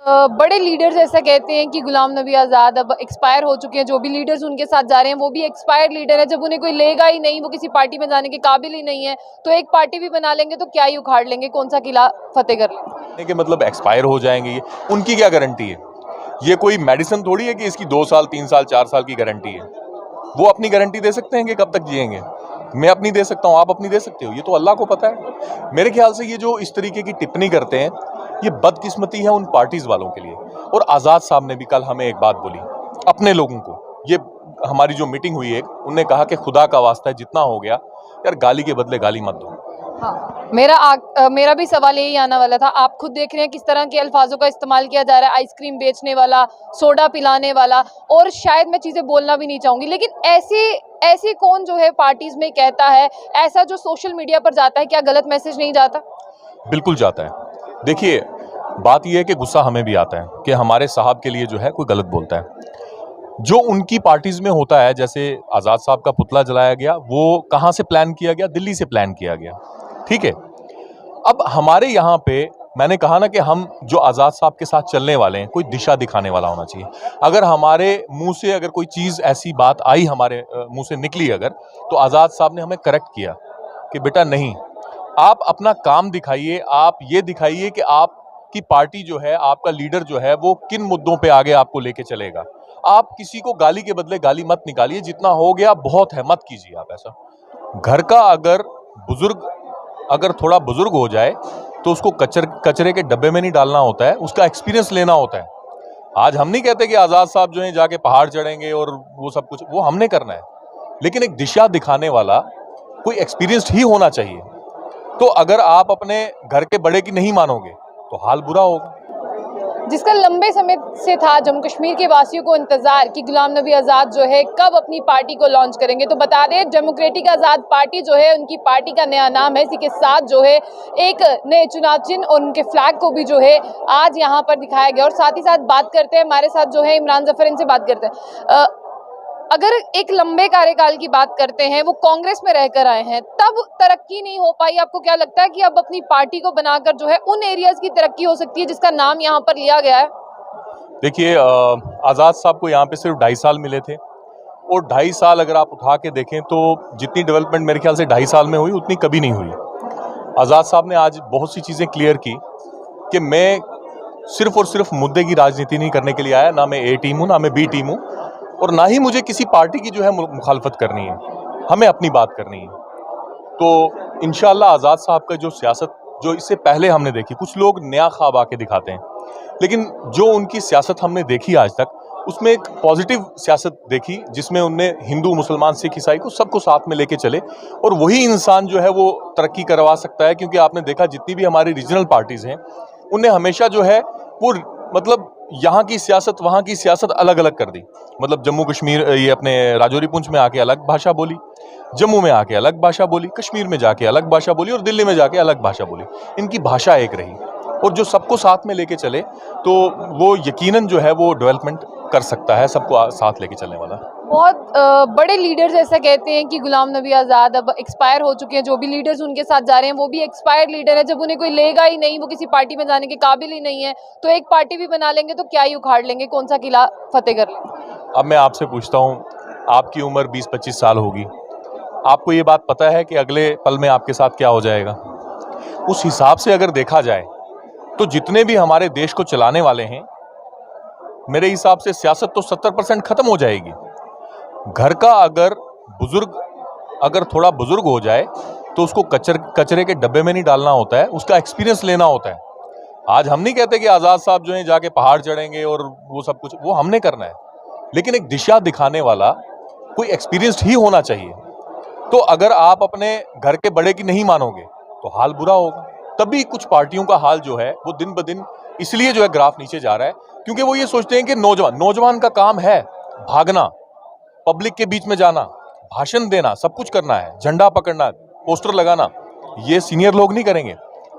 बड़े लीडर्स ऐसा कहते हैं कि गुलाम नबी आज़ाद अब एक्सपायर हो चुके हैं। जो भी लीडर्स उनके साथ जा रहे हैं वो भी एक्सपायर्ड लीडर है। जब उन्हें कोई लेगा ही नहीं, वो किसी पार्टी में जाने के काबिल ही नहीं है, तो एक पार्टी भी बना लेंगे तो क्या ही उखाड़ लेंगे, कौन सा किला फतेह कर लेंगे। कि मतलब एक्सपायर हो जाएंगे, ये उनकी क्या गारंटी है? ये कोई मेडिसिन थोड़ी है कि इसकी 2 साल 3 साल 4 साल की गारंटी है। वो अपनी गारंटी दे सकते हैं कि कब तक जिएंगे। मैं अपनी दे सकता हूँ, आप अपनी दे सकते हो, ये तो अल्लाह को पता है। मेरे ख्याल से ये जो इस तरीके की टिप्पणी करते हैं, ये बदकिस्मती है उन पार्टीज वालों के लिए। और आज़ाद साहब ने भी कल हमें एक बात बोली अपने लोगों को। ये हमारी जो मीटिंग हुई है, उन्होंने कहा कि खुदा का वास्ता है, जितना हो गया यार, गाली के बदले गाली मत दो। हाँ, मेरा भी सवाल यही आने वाला था। आप खुद देख रहे हैं किस तरह के अल्फाजों का इस्तेमाल किया जा रहा है, आइसक्रीम बेचने वाला, सोडा पिलाने वाला, और शायद मैं चीज़ें बोलना भी नहीं चाहूँगी, लेकिन ऐसे कौन जो है पार्टीज में कहता है, ऐसा जो सोशल मीडिया पर जाता है, क्या गलत मैसेज नहीं जाता? बिल्कुल जाता है। देखिए, बात यह है कि गुस्सा हमें भी आता है कि हमारे साहब के लिए जो है कोई गलत बोलता है। जो उनकी पार्टीज में होता है, जैसे आज़ाद साहब का पुतला जलाया गया, वो कहाँ से प्लान किया गया? दिल्ली से प्लान किया गया, ठीक है। अब हमारे यहाँ पे मैंने कहा ना कि हम जो आज़ाद साहब के साथ चलने वाले हैं, कोई दिशा दिखाने वाला होना चाहिए। अगर हमारे मुंह से अगर कोई चीज़ ऐसी बात आई, हमारे मुंह से निकली अगर, तो आज़ाद साहब ने हमें करेक्ट किया कि बेटा नहीं, आप अपना काम दिखाइए, आप ये दिखाइए कि आपकी पार्टी जो है, आपका लीडर जो है, वो किन मुद्दों पे आगे आपको लेके चलेगा। आप किसी को गाली के बदले गाली मत निकालिए, जितना हो गया बहुत है, मत कीजिए आप ऐसा। घर का अगर थोड़ा बुजुर्ग हो जाए तो उसको कचरे के डब्बे में नहीं डालना होता है, उसका एक्सपीरियंस लेना होता है। आज हम नहीं कहते कि आज़ाद साहब जो हैं जाके पहाड़ चढ़ेंगे और वो सब कुछ वो हमने करना है, लेकिन एक दिशा दिखाने वाला कोई एक्सपीरियंस्ड ही होना चाहिए। तो अगर आप अपने घर के बड़े की नहीं मानोगे तो हाल बुरा होगा। जिसका लंबे समय से था जम्मू कश्मीर के वासियों को इंतजार कि गुलाम नबी आज़ाद जो है कब अपनी पार्टी को लॉन्च करेंगे। तो बता दें, डेमोक्रेटिक आज़ाद पार्टी जो है उनकी पार्टी का नया नाम है। इसी के साथ जो है एक नए चुनाव चिन्ह और उनके फ्लैग को भी जो है आज यहाँ पर दिखाया गया। और साथ ही साथ बात करते हैं, हमारे साथ जो है इमरान जफर, इनसे बात करते हैं। अगर एक लंबे कार्यकाल की बात करते हैं, वो कांग्रेस में रहकर आए हैं, तब तरक्की नहीं हो पाई। आपको क्या लगता है कि अब अपनी पार्टी को बनाकर जो है उन एरियाज की तरक्की हो सकती है जिसका नाम यहाँ पर लिया गया है? देखिए, आज़ाद साहब को यहाँ पे सिर्फ 2.5 साल मिले थे, और 2.5 साल अगर आप उठा के देखें तो जितनी डेवलपमेंट मेरे ख्याल से 2.5 साल में हुई, उतनी कभी नहीं हुई। आज़ाद साहब ने आज बहुत सी चीज़ें क्लियर की कि मैं सिर्फ और सिर्फ मुद्दे की राजनीति नहीं करने के लिए आया, ना मैं ए टीम हूँ, ना मैं बी टीम हूँ, और ना ही मुझे किसी पार्टी की जो है मुखालफत करनी है। हमें अपनी बात करनी है। तो इंशाअल्लाह आज़ाद साहब का जो सियासत जो इससे पहले हमने देखी, कुछ लोग नया ख्वाब आके दिखाते हैं, लेकिन जो उनकी सियासत हमने देखी आज तक, उसमें एक पॉजिटिव सियासत देखी, जिसमें उनने हिंदू, मुसलमान, सिख, ईसाई को सबको साथ में लेके चले। और वही इंसान जो है वो तरक्की करवा सकता है, क्योंकि आपने देखा जितनी भी हमारी रीजनल पार्टीज़ हैं, उनने हमेशा जो है वो मतलब यहाँ की सियासत वहाँ की सियासत अलग अलग कर दी। मतलब जम्मू कश्मीर, ये अपने राजौरी पुंछ में आके अलग भाषा बोली, जम्मू में आके अलग भाषा बोली, कश्मीर में जाके अलग भाषा बोली, और दिल्ली में जाके अलग भाषा बोली। इनकी भाषा एक रही, और जो सबको साथ में लेके चले तो वो यकीनन जो है वो डेवलपमेंट कर सकता है, सबको साथ लेके चलने वाला। बहुत बड़े लीडर्स ऐसा कहते हैं कि गुलाम नबी आज़ाद अब एक्सपायर हो चुके हैं। जो भी लीडर्स उनके साथ जा रहे हैं वो भी एक्सपायर्ड लीडर है। जब उन्हें कोई लेगा ही नहीं, वो किसी पार्टी में जाने के काबिल ही नहीं है, तो एक पार्टी भी बना लेंगे तो क्या ही उखाड़ लेंगे, कौन सा किला फतेह कर लेंगे। अब मैं आपसे पूछता हूँ, आपकी उम्र 20-25 साल होगी, आपको ये बात पता है कि अगले पल में आपके साथ क्या हो जाएगा? उस हिसाब से अगर देखा जाए तो जितने भी हमारे देश को चलाने वाले हैं, मेरे हिसाब से सियासत तो 70% खत्म हो जाएगी। घर का अगर थोड़ा बुजुर्ग हो जाए तो उसको कचरे के डब्बे में नहीं डालना होता है, उसका एक्सपीरियंस लेना होता है। आज हम नहीं कहते कि आज़ाद साहब जो हैं जाके पहाड़ चढ़ेंगे और वो सब कुछ वो हमने करना है, लेकिन एक दिशा दिखाने वाला कोई एक्सपीरियंस्ड ही होना चाहिए। तो अगर आप अपने घर के बड़े की नहीं मानोगे तो हाल बुरा होगा। तभी कुछ पार्टियों का हाल जो है वो दिन ब दिन इसलिए जो है ग्राफ नीचे जा रहा है, क्योंकि वो ये सोचते हैं कि नौजवान का काम है भागना, पब्लिक के बीच में जाना, भाषण देना, सब कुछ करना है, झंडा पकड़ना, पोस्टर लगाना, ये सीनियर लोग नहीं करेंगे।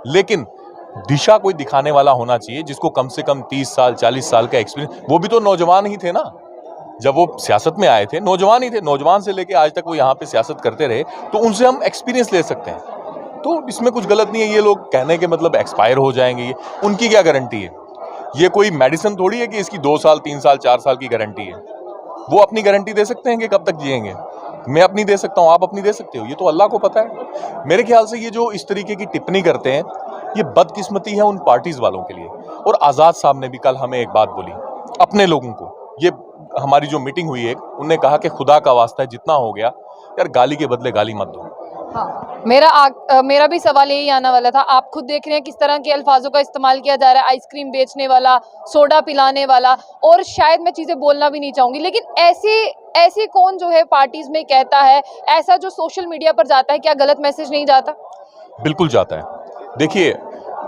लेकिन दिशा कोई दिखाने वाला होना चाहिए, जिसको कम से कम 30 साल 40 साल का एक्सपीरियंस। वो भी तो नौजवान ही थे ना, जब वो सियासत में आए थे नौजवान ही थे। नौजवान से लेके आज तक वो यहाँ पे सियासत करते रहे, तो उनसे हम एक्सपीरियंस ले सकते हैं। तो इसमें कुछ गलत नहीं है। ये लोग कहने के मतलब एक्सपायर हो जाएंगे, ये उनकी क्या गारंटी है? ये कोई मेडिसिन थोड़ी है कि इसकी 2 साल 3 साल 4 साल की गारंटी है। वो अपनी गारंटी दे सकते हैं कि कब तक जिएंगे, मैं अपनी दे सकता हूँ, आप अपनी दे सकते हो, ये तो अल्लाह को पता है। मेरे ख्याल से ये जो इस तरीके की टिप्पणी करते हैं, ये बदकिस्मती है उन पार्टीज वालों के लिए। और आज़ाद साहब ने भी कल हमें एक बात बोली अपने लोगों को, ये हमारी जो मीटिंग हुई है, उनने कहा कि खुदा का वास्ता है जितना हो गया यार, गाली के बदले गाली मत दो। हाँ, मेरा भी सवाल यही आने वाला था। आप खुद देख रहे हैं किस तरह के अल्फाजों का इस्तेमाल किया जा रहा है, आइसक्रीम बेचने वाला, सोडा पिलाने वाला, और शायद मैं चीज़ें बोलना भी नहीं चाहूँगी, लेकिन ऐसे कौन जो है पार्टीज में कहता है, ऐसा जो सोशल मीडिया पर जाता है, क्या गलत मैसेज नहीं जाता? बिल्कुल जाता है। देखिए,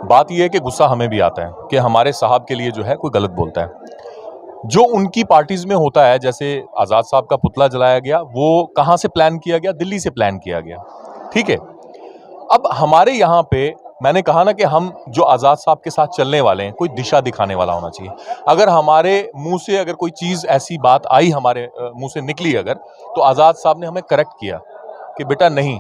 बात यह है कि गुस्सा हमें भी आता है कि हमारे साहब के लिए जो है कोई गलत बोलता है। जो उनकी पार्टीज में होता है, जैसे आज़ाद साहब का पुतला जलाया गया, वो कहाँ से प्लान किया गया? दिल्ली से प्लान किया गया, ठीक है। अब हमारे यहाँ पे मैंने कहा ना कि हम जो आज़ाद साहब के साथ चलने वाले हैं, कोई दिशा दिखाने वाला होना चाहिए। अगर हमारे मुंह से अगर कोई चीज़ ऐसी बात आई, हमारे मुंह से निकली अगर, तो आज़ाद साहब ने हमें करेक्ट किया कि बेटा नहीं,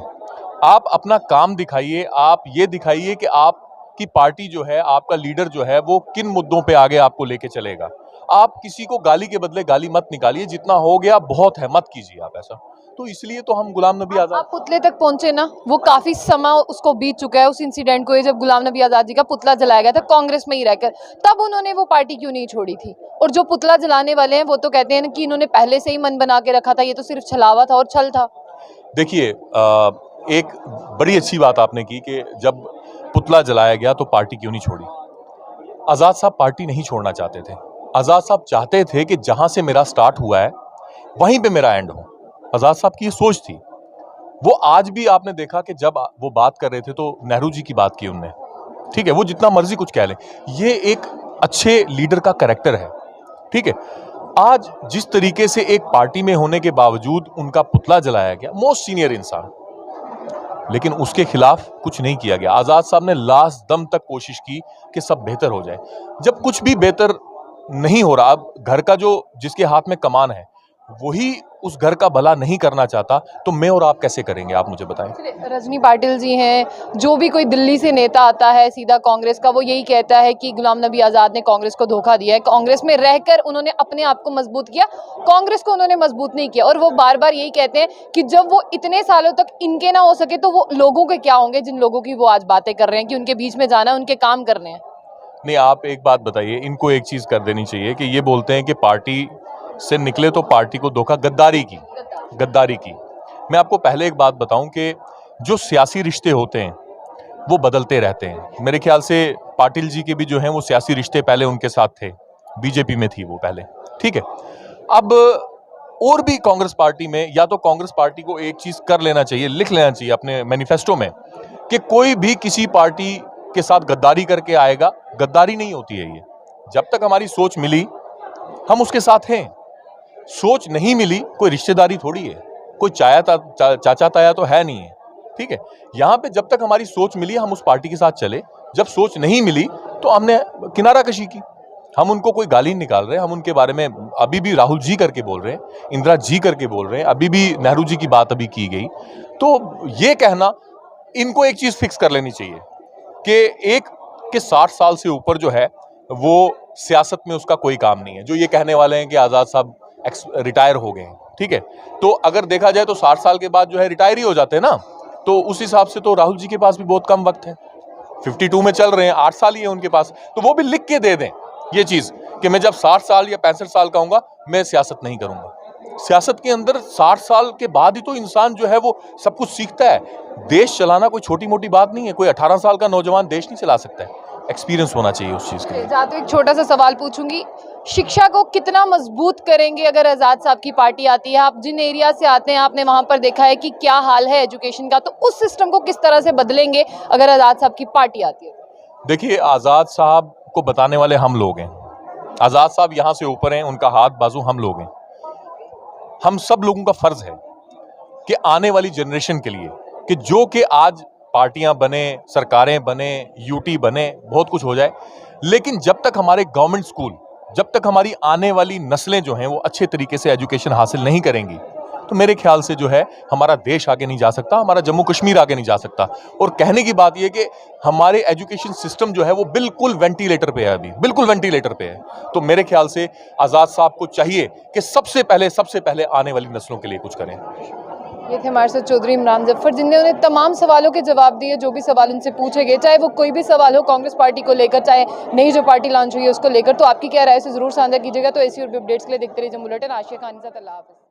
आप अपना काम दिखाइए, आप ये दिखाइए कि आपकी पार्टी जो है, आपका लीडर जो है, वो किन मुद्दों पे आगे आपको लेके चलेगा। आप किसी को गाली के बदले गाली मत निकालिए, जितना हो गया बहुत है, मत कीजिए आप ऐसा। तो इसलिए तो हम गुलाम नबी आज़ाद, आप पुतले तक पहुंचे ना, वो काफी समय उसको बीत चुका है उस इंसिडेंट को, ये जब गुलाम नबी आजाद जी का पुतला जलाया गया था कांग्रेस में ही रहकर, तब उन्होंने वो पार्टी क्यों नहीं छोड़ी थी? और जो पुतला जलाने वाले हैं वो तो कहते हैं कि इन्होंने पहले से ही मन बना के रखा था, ये तो सिर्फ छलावा था और छल था। देखिए, एक बड़ी अच्छी बात आपने की कि जब पुतला जलाया गया तो पार्टी क्यों नहीं छोड़ी। आज़ाद साहब पार्टी नहीं छोड़ना चाहते थे। आज़ाद साहब चाहते थे कि जहां से मेरा स्टार्ट हुआ है वहीं पे मेरा एंड हो। आज़ाद साहब की ये सोच थी। वो आज भी आपने देखा कि जब वो बात कर रहे थे तो नेहरू जी की बात की उनने, ठीक है, वो जितना मर्जी कुछ कह लें, ये एक अच्छे लीडर का कैरेक्टर है, ठीक है। आज जिस तरीके से एक पार्टी में होने के बावजूद उनका पुतला जलाया गया, मोस्ट सीनियर इंसान, लेकिन उसके खिलाफ कुछ नहीं किया गया। आज़ाद साहब ने लास्ट दम तक कोशिश की कि सब बेहतर हो जाए। जब कुछ भी बेहतर नहीं हो रहा, अब घर का जो जिसके हाथ में कमान है वही उस घर का भला नहीं करना चाहता, तो मैं और आप कैसे करेंगे? आप मुझे बताएं। रजनी पाटिल जी हैं, जो भी कोई दिल्ली से नेता आता है सीधा कांग्रेस का, वो यही कहता है कि गुलाम नबी आज़ाद ने कांग्रेस को धोखा दिया है, कांग्रेस में रहकर उन्होंने अपने आप को मजबूत किया, कांग्रेस को उन्होंने मजबूत नहीं किया। और वो बार बार यही कहते हैं कि जब वो इतने सालों तक इनके ना हो सके तो वो लोगों के क्या होंगे, जिन लोगों की वो आज बातें कर रहे हैं कि उनके बीच में जाना, उनके काम करने हैं। नहीं, आप एक बात बताइए, इनको एक चीज कर देनी चाहिए कि ये बोलते हैं कि पार्टी से निकले तो पार्टी को धोखा, गद्दारी की। मैं आपको पहले एक बात बताऊं कि जो सियासी रिश्ते होते हैं वो बदलते रहते हैं। मेरे ख्याल से पाटिल जी के भी जो हैं वो सियासी रिश्ते पहले उनके साथ थे, बीजेपी में थी वो पहले, ठीक है। अब और भी कांग्रेस पार्टी में, या तो कांग्रेस पार्टी को एक चीज कर लेना चाहिए, लिख लेना चाहिए अपने मैनिफेस्टो में कि कोई भी किसी पार्टी के साथ गद्दारी करके आएगा, गद्दारी नहीं होती है ये। जब तक हमारी सोच मिली हम उसके साथ हैं, सोच नहीं मिली कोई रिश्तेदारी थोड़ी है, कोई चाचा ताया तो है नहीं है, ठीक है। यहाँ पे जब तक हमारी सोच मिली हम उस पार्टी के साथ चले, जब सोच नहीं मिली तो हमने किनारा कशी की। हम उनको कोई गाली नहीं निकाल रहे, हम उनके बारे में अभी भी राहुल जी करके बोल रहे हैं, इंदिरा जी करके बोल रहे हैं, अभी भी नेहरू जी की बात अभी की गई। तो ये कहना, इनको एक चीज फिक्स कर लेनी चाहिए कि एक के 60 साल से ऊपर जो है वो सियासत में उसका कोई काम नहीं है। जो ये कहने वाले हैं कि आज़ाद साहब रिटायर हो गए हैं, ठीक है, तो अगर देखा जाए तो 60 साल के बाद जो है रिटायर ही हो जाते हैं ना, तो उस हिसाब से तो राहुल जी के पास भी बहुत कम वक्त है, 52 में चल रहे हैं, 8 साल ही है उनके पास। तो वो भी लिख के दे दें ये चीज़ कि मैं जब 60 साल या 65 साल का हूँगा मैं सियासत नहीं करूँगा। सियासत के अंदर 60 साल के बाद ही तो इंसान जो है वो सब कुछ सीखता है। देश चलाना कोई छोटी मोटी बात नहीं है, कोई 18 साल का नौजवान देश नहीं चला सकता है, एक्सपीरियंस होना चाहिए उस चीज़ के लिए। तो एक छोटा सा सवाल पूछूंगी, शिक्षा को कितना मजबूत करेंगे अगर आज़ाद साहब की पार्टी आती है? आप जिन एरिया से आते हैं आपने वहां पर देखा है कि क्या हाल है एजुकेशन का, तो उस सिस्टम को किस तरह से बदलेंगे अगर आज़ाद साहब की पार्टी आती है? देखिए, आज़ाद साहब को बताने वाले हम लोग हैं। आज़ाद साहब यहाँ से ऊपर हैं, उनका हाथ बाजू हम लोग हैं। हम सब लोगों का फर्ज है कि आने वाली जनरेशन के लिए, कि जो कि आज पार्टियां बने, सरकारें बने, यूटी बने, बहुत कुछ हो जाए, लेकिन जब तक हमारे गवर्नमेंट स्कूल, जब तक हमारी आने वाली नस्लें जो हैं वो अच्छे तरीके से एजुकेशन हासिल नहीं करेंगी, तो मेरे ख्याल से जो है हमारा देश आगे नहीं जा सकता, हमारा जम्मू कश्मीर आगे नहीं जा सकता। और कहने की बात यह कि हमारे एजुकेशन सिस्टम जो है वो बिल्कुल वेंटिलेटर पे है, अभी बिल्कुल वेंटिलेटर पे है। तो मेरे ख्याल से आज़ाद साहब को चाहिए कि सबसे पहले आने वाली नस्लों के लिए कुछ करें। ये थे हमारे साथ चौधरी इमरान जफर, जिनने उन्हें तमाम सवालों के जवाब दिए, जो भी सवाल उनसे पूछे गए, चाहे वो कोई भी सवाल हो कांग्रेस पार्टी को लेकर, चाहे नई जो पार्टी लॉन्च हुई है उसको लेकर। तो आपकी क्या राय है, उसे जरूर साझा कीजिएगा। तो ऐसी और भी अपडेट्स के लिए देखते रहिए जम्मू बुलेटिन। आशिया खान के साथ, अल्लाह हाफिज़।